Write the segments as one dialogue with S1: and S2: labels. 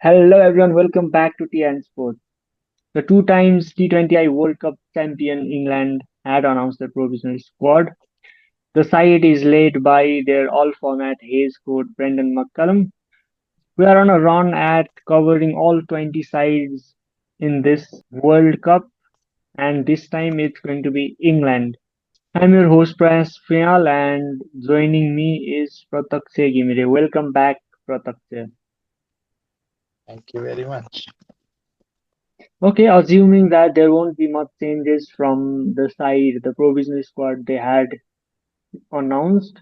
S1: Hello everyone, welcome back to Tea and Sports. The two times T20 World Cup champion England had announced their provisional squad. The side is led by their all-format Hayes coach Brendan McCullum. We are on a run at covering all 20 sides in this World Cup, and this time it's going to be England. I'm your host Prayash Phuyal, and joining me is Pratyakshya Ghimire. Welcome back, Pratyakshya.
S2: Thank you very much.
S1: Okay, assuming that there won't be much changes from the side, the provisional squad they had announced,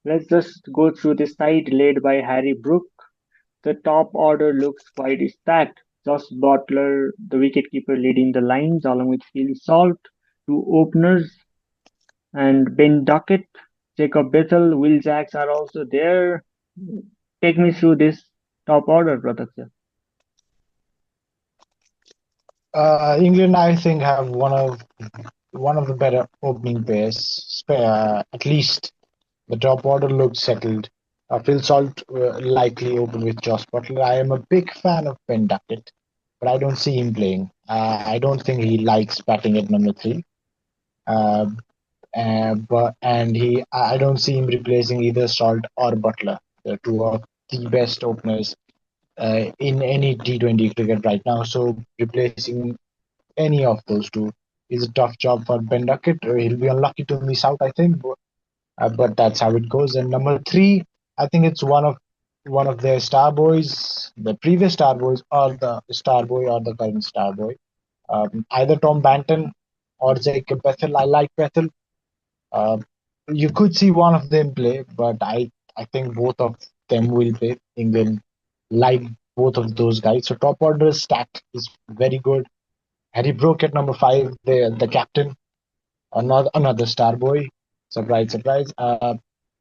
S1: let's just go through the side led by Harry Brook. The top order looks quite stacked. Josh Butler, the wicketkeeper, leading the lines along with Phil Salt, two openers, and Ben Duckett, Jacob Bethel, Will Jacks are also there. Take me through this top order, Prataksha.
S2: England, I think, have one of the better opening pairs. At least the top order looks settled. Phil Salt likely open with Josh Butler. I am a big fan of Ben Duckett, but I don't see him playing. I don't think he likes batting at number three. Uh, but and I don't see him replacing either Salt or Butler. They're two of the best openers in any T20 cricket right now. So replacing any of those two is a tough job for Ben Duckett. He'll be unlucky to miss out, I think, but that's how it goes. And number three, I think it's one of their star boys, the previous star boys, or the star boy, or the current star boy. Either Tom Banton or Jacob Bethel. I like Bethel. Uh, you could see one of them play, but I think both of them will play. England like both of those guys. So top order stack is very good. Harry Brook at number five, the captain, another star boy. Surprise, surprise.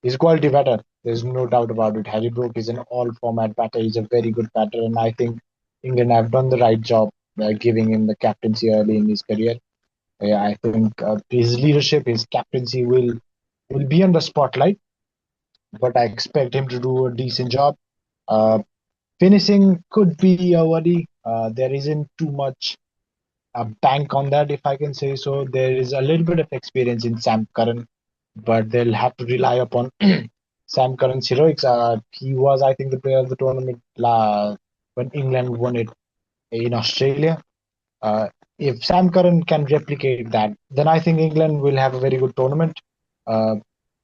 S2: His quality batter. There's no doubt about it. Harry Brook is an all-format batter. He's a very good batter, and I think England have done the right job giving him the captaincy early in his career. Yeah, I think his leadership, his captaincy will be on the spotlight, but I expect him to do a decent job. Uh, Finishing could be a worry. There isn't too much bank on that, if I can say so. There is a little bit of experience in Sam Curran, but they'll have to rely upon Sam Curran's heroics. He was, I think, the player of the tournament when England won it in Australia. Uh, if Sam Curran can replicate that, then I think England will have a very good tournament. Uh,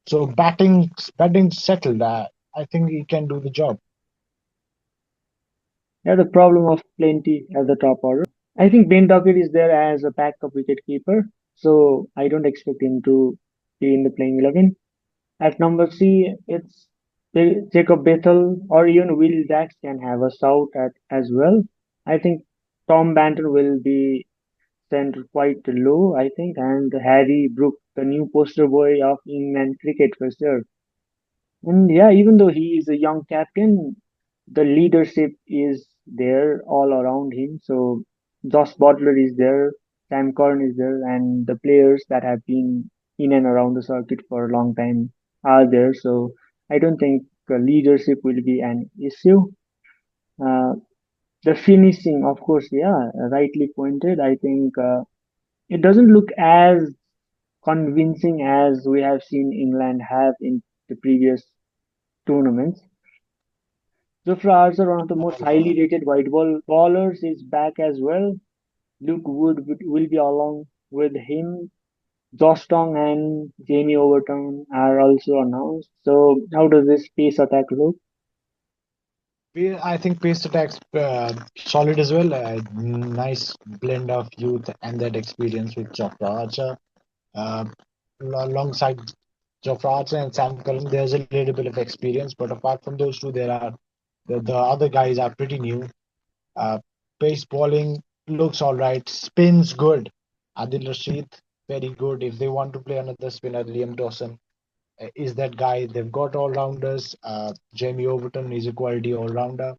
S2: so batting settled. I think he can do the job.
S1: Yeah, the problem of plenty at the top order. I think Ben Duckett is there as a backup wicketkeeper, so I don't expect him to be in the playing 11. At number three, it's Jacob Bethel or even Will Jacks can have a shout at as well. I think Tom Banton will be sent quite low, I think, and Harry Brook, the new poster boy of England cricket for sure. And yeah, even though he is a young captain, the leadership is there all around him. So Josh Butler is there, Sam Curran is there, and the players that have been in and around the circuit for a long time are there. So I don't think leadership will be an issue. Uh, the finishing, of course, yeah, rightly pointed. I think it doesn't look as convincing as we have seen England have in the previous tournaments. Jofra Archer, one of the most highly rated white ball bowlers, is back as well. Luke Wood will be along with him. Josh Tong and Jamie Overton are also announced. So, how does this pace attack look?
S2: I think pace attacks solid as well. Nice blend of youth and that experience with Jofra Archer. Uh, Alongside Jofra Archer and Sam Curran, there's a little bit of experience, but apart from those two, the other guys are pretty new. Uh, Pace bowling looks all right. Spins good. Adil Rashid, very good. If they want to play another spinner, Liam Dawson is that guy. They've got all rounders. Jamie Overton is a quality all rounder.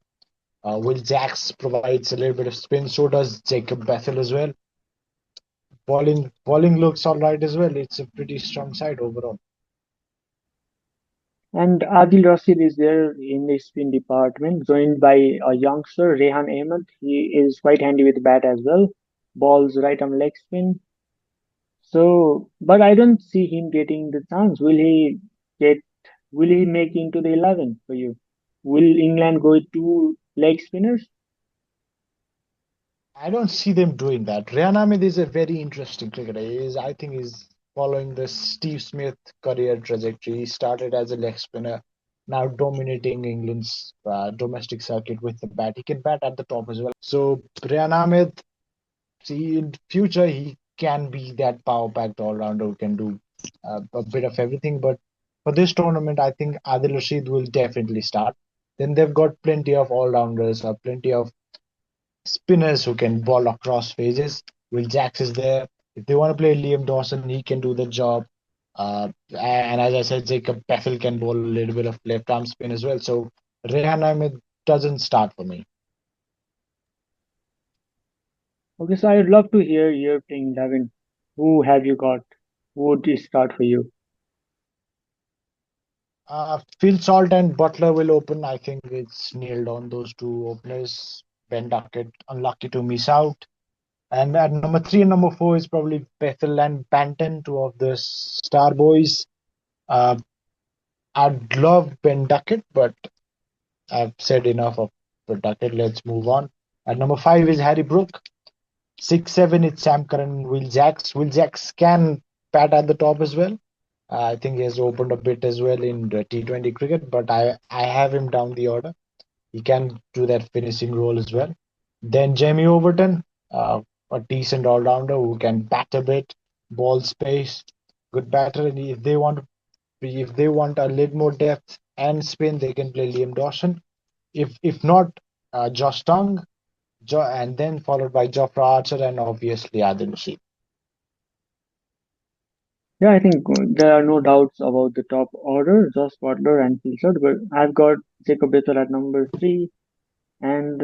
S2: Will Jacks provides a little bit of spin. So does Jacob Bethel as well. Bowling looks all right as well. It's a pretty strong side overall.
S1: And Adil Rashid is there in the spin department, joined by a youngster, Rehan Ahmed. He is quite handy with bat as well. Balls right on leg spin. So, but I don't see him getting the chance. Get? Will he make into the 11 for you? Will England go with two leg spinners?
S2: I don't see them doing that. Rehan Ahmed is a very interesting cricketer. I think, he's following the Steve Smith career trajectory. He started as a leg spinner, now dominating England's domestic circuit with the bat. He can bat at the top as well. So Rehan Ahmed, see, in future he can be that power-packed all-rounder who can do a bit of everything. But for this tournament, I think Adil Rashid will definitely start. Then they've got plenty of all-rounders, plenty of spinners who can ball across phases. Will Jacks is there. If they want to play Liam Dawson, he can do the job. And as I said, Jacob Beffel can bowl a little bit of left arm spin as well. So Rehan Ahmed doesn't start for me.
S1: Okay, so I'd love to hear your playing 11. Who have you got? Who would start for you?
S2: Phil Salt and Butler will open. I think it's nailed on those two openers. Ben Duckett unlucky to miss out. And at number three and number four is probably Bethel and Banton, two of the star boys. Uh, I'd love Ben Duckett, but I've said enough of Pratyakshya. Let's move on. At number five is Harry Brook. 6, 7, it's Sam Curran, Will Jacks. Will Jacks can bat at the top as well. I think he has opened a bit as well in the T20 cricket, but I have him down the order. He can do that finishing role as well. Then Jamie Overton, a decent all-rounder who can bat a bit, ball space, good batter. And if they want a little more depth and spin, they can play Liam Dawson. If not, Josh Tongue, and then followed by Jofra Archer and obviously Adil Rashid.
S1: Yeah, I think there are no doubts about the top order, Josh Butler and Phil Short, but I've got Jacob Bethel at number 3 and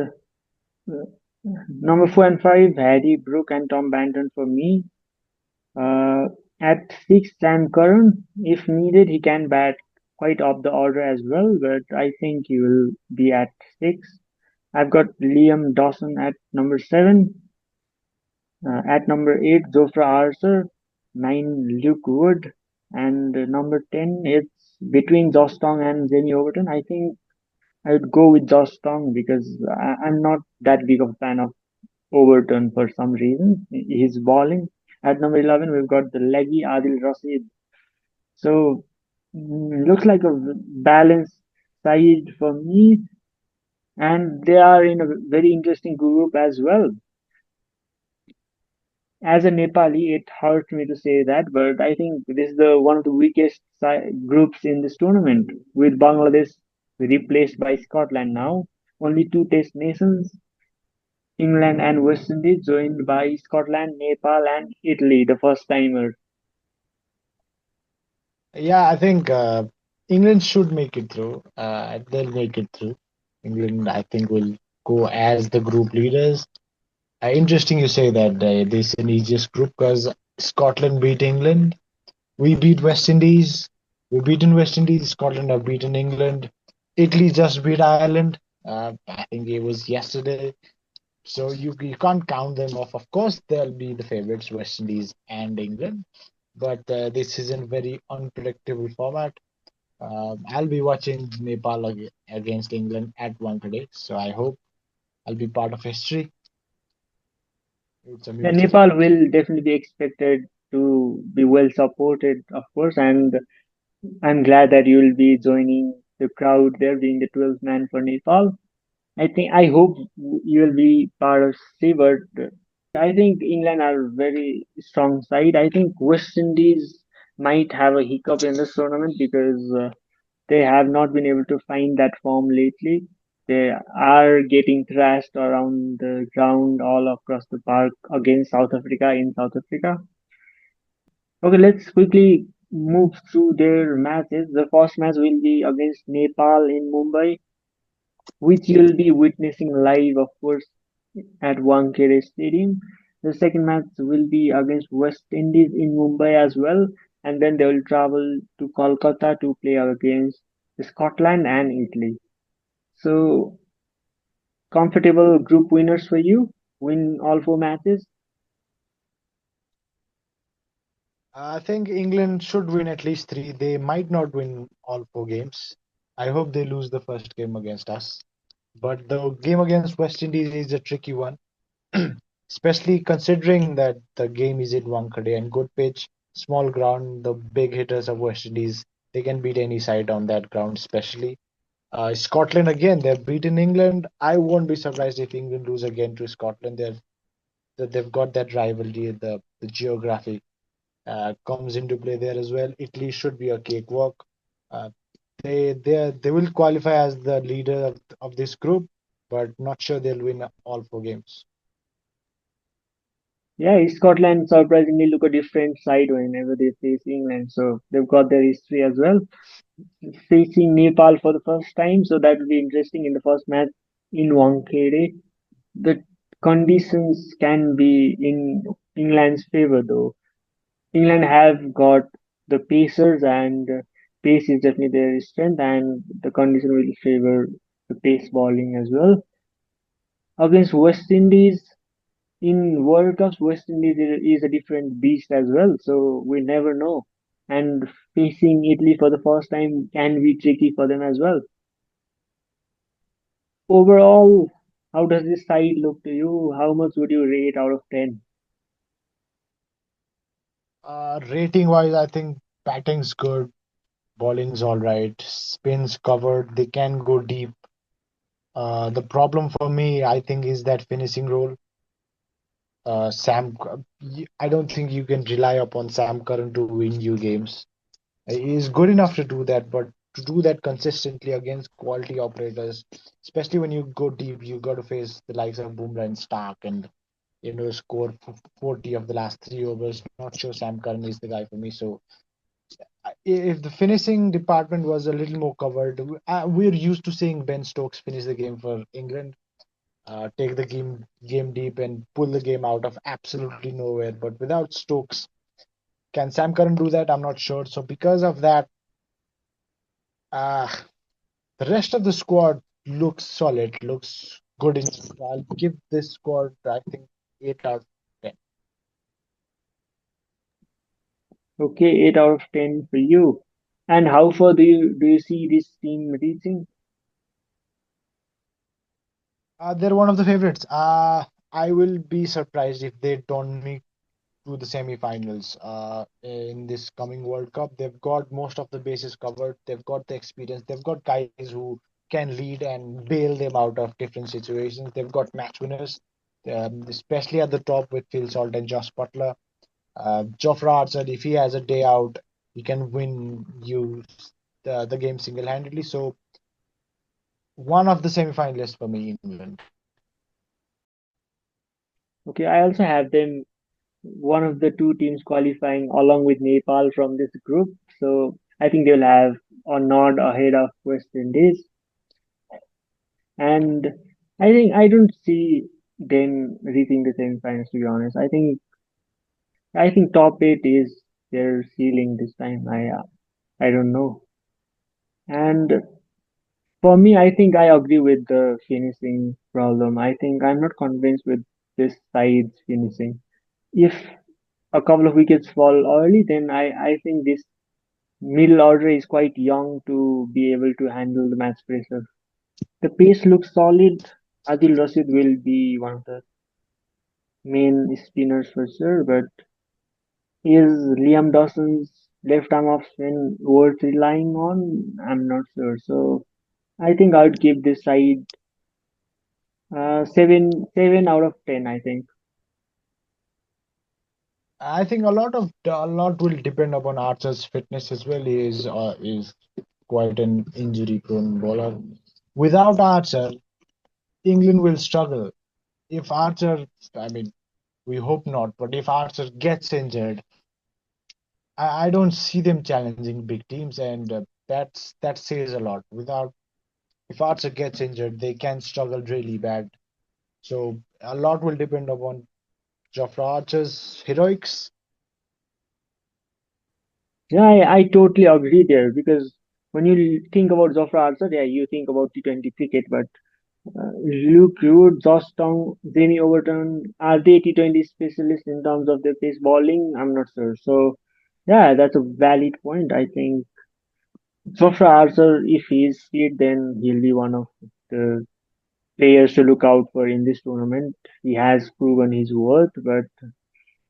S1: number 4 and 5, Harry Brook and Tom Banton for me. Uh, at 6, Sam Curran. If needed, he can bat quite up the order as well, but I think he will be at 6. I've got Liam Dawson at number 7. At number 8, Jofra Archer. 9, Luke Wood. And number 10, it's between Josh Tong and Jamie Overton. I think I would go with Josh Tong because I'm not that big of a fan of Overton for some reason. His bowling. At number 11, we've got the leggy Adil Rashid. So, looks like a balanced side for me. And they are in a very interesting group as well. As a Nepali, it hurts me to say that, but I think this is the one of the weakest groups in this tournament, with Bangladesh replaced by Scotland now. Only two test nations, England and West Indies, joined by Scotland, Nepal, and Italy, the first timer.
S2: Yeah, I think England should make it through. They'll make it through. England, I think, will go as the group leaders. Interesting you say that this is an easiest group because Scotland beat England. We beat West Indies. We beaten West Indies. Scotland have beaten England. Italy just beat Ireland. I think it was yesterday. So you can't count them off. Of course, they'll be the favorites, West Indies and England. But this is a very unpredictable format. I'll be watching Nepal against England at one today. So I hope I'll be part of history. It's a
S1: Yeah,
S2: muted.
S1: Nepal will definitely be expected to be well supported, of course, and I'm glad that you will be joining the crowd there, being the 12th man for Nepal. I hope you will be part of C, but I think England are very strong side. I think West Indies might have a hiccup in this tournament because they have not been able to find that form lately. They are getting thrashed around the ground all across the park against South Africa in South Africa. Okay, let's quickly move through their matches. The first match will be against Nepal in Mumbai, which you'll be witnessing live, of course, at Wankhede Stadium. The second match will be against West Indies in Mumbai as well, and then they will travel to Kolkata to play against Scotland and Italy. So comfortable group winners for you. Win all four matches.
S2: I think England should win at least three. They might not win all four games. I hope they lose the first game against us. But the game against West Indies is a tricky one, especially considering that the game is in Wankhede and good pitch, small ground, the big hitters of West Indies, they can beat any side on that ground, especially. Scotland again, they've beaten England. I won't be surprised if England lose again to Scotland. They've got that rivalry, the geography comes into play there as well. Italy should be a cakewalk. Uh, they will qualify as the leader of this group, but not sure they'll win all four games.
S1: Yeah, Scotland surprisingly look a different side whenever they face England. So they've got their history as well. Facing Nepal for the first time, so that will be interesting in the first match in Wankhede. The conditions can be in England's favor though. England have got the pacers and pace is definitely their strength and the condition will favor the pace bowling as well. Against West Indies in World Cups, West Indies is a different beast as well, so we never know. And facing Italy for the first time can be tricky for them as well. Overall, how does this side look to you? How much would you rate out of 10?
S2: Rating wise, I think batting's good, bowling's all right, spins covered, they can go deep. The problem for me, I think, is that finishing role. I don't think you can rely upon Sam Curran to win you games. He is good enough to do that, but to do that consistently against quality operators, especially when you go deep, you got to face the likes of Bumrah and Stark and score 40 of the last three overs. Not sure Sam Curran is the guy for me. So if the finishing department was a little more covered, we're used to seeing Ben Stokes finish the game for England, take the game deep and pull the game out of absolutely nowhere. But without Stokes, can Sam Curran do that? I'm not sure. So because of that, uh, the rest of the squad looks solid, looks good enough. I'll give this squad, I think, 8 out of 10.
S1: Okay, 8 out of 10 for you. And how far do you see this team reaching?
S2: They're one of the favorites. I will be surprised if they don't make to the semi-finals in this coming World Cup. They've got most of the bases covered. They've got the experience. They've got guys who can lead and bail them out of different situations. They've got match winners, especially at the top with Phil Salt and Josh Butler. Jofra Archer, if he has a day out, he can win you the game single-handedly. So one of the semi-finalists for me, England.
S1: Okay, I also have them one of the two teams qualifying along with Nepal from this group. So I think they'll have a nod ahead of West Indies. And I think I don't see them reaching the semifinals to be honest. I think top eight is their ceiling this time. I don't know. And for me, I think I agree with the finishing problem. I think I'm not convinced with this side's finishing. If a couple of wickets fall early, then I think this middle order is quite young to be able to handle the match pressure. The pace looks solid. Adil Rashid will be one of the main spinners for sure, but is Liam Dawson's left arm off spin worth relying on? I'm not sure. So I think I would give this side 7 out of 10. I think.
S2: I think a lot will depend upon Archer's fitness as well. He is quite an injury-prone bowler. Without Archer, England will struggle. If Archer, I mean, we hope not, but if Archer gets injured, I don't see them challenging big teams, and that says a lot. Without If Archer gets injured, they can struggle really bad. So a lot will depend upon Jofra Archer's heroics.
S1: Yeah, I totally agree there because when you think about Zofra Archer, yeah, you think about T20 cricket, but Luke Root, Josh Tong, Jamie Overton, are they T20 specialists in terms of their pace bowling? I'm not sure. So, yeah, that's a valid point. I think Zofra Archer, if he's fit, then he'll be one of the players to look out for in this tournament. He has proven his worth, but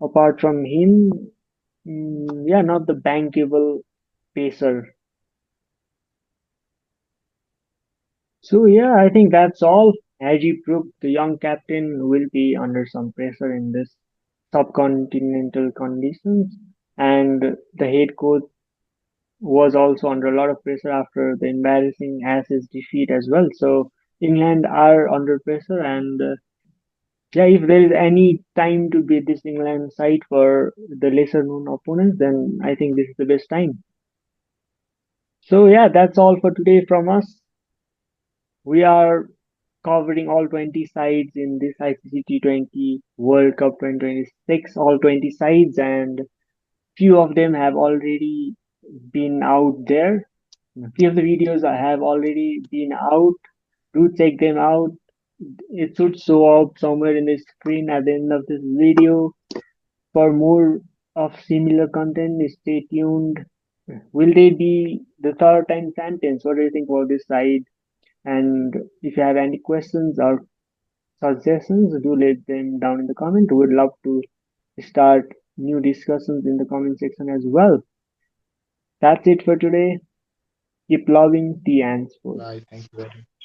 S1: apart from him, yeah, not the bankable pacer. So yeah, I think that's all. Haji Brook, the young captain, will be under some pressure in this subcontinental conditions, and the head coach was also under a lot of pressure after the embarrassing Ashes defeat as well. So England are under pressure, and yeah, if there is any time to beat this England side for the lesser known opponents, then I think this is the best time. So yeah, that's all for today from us. We are covering all 20 sides in this ICC T20 World Cup 2026, all 20 sides, and few of them have already been out there. A few of the videos have already been out. Do check them out. It should show up somewhere in the screen at the end of this video. For more of similar content, stay tuned. Will they be the third time champions? What do you think about this side? And if you have any questions or suggestions, do let them down in the comment. We would love to start new discussions in the comment section as well. That's it for today. Keep loving tea and sports.
S2: Bye. Thank you very much.